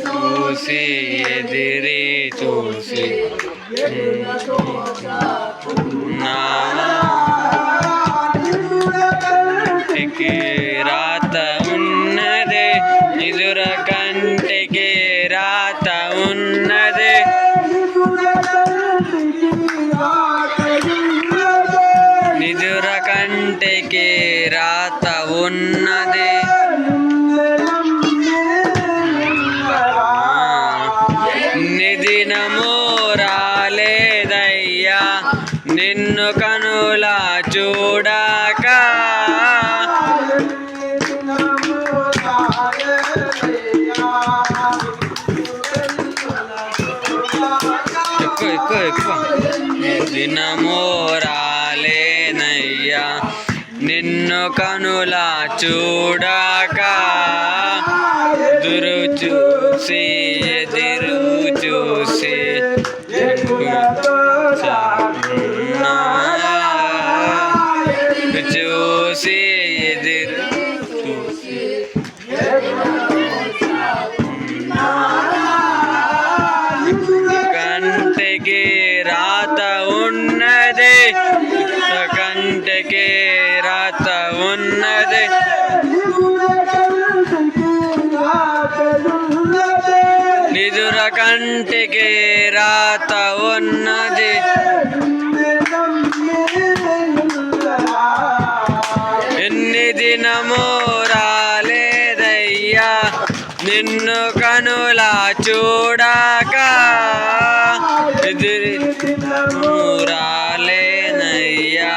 చూసి ఎదిరి చూసి కంటికి రాత ఉన్నదే నిదుర కంటికి రాత ఉన్నదే నిదుర కంటికి రాత ఉన్నదే నిదినము రాలేదయ్యా నిన్ను కనులా చూడక ఎక్కువ దినము రాలేనయ్యా నిన్ను కనులా చూడక ఎదురు చూసి ఎదురు చూసి చూసి ఎదురు చూసి కంటికి రాత ఉన్నది కంటికి రాత ఉన్నది నిదుర కంటికి రాత ఉన్నది ఎన్ని దినము రాలేదయ్యా నిన్ను కనులా చూడక ఎదురు రాలేనయ్యా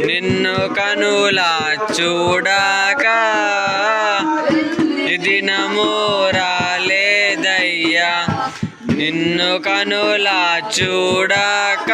నిన్ను కనులా చూడక దినము రాలేదయ్యా నిన్ను కనులా చూడక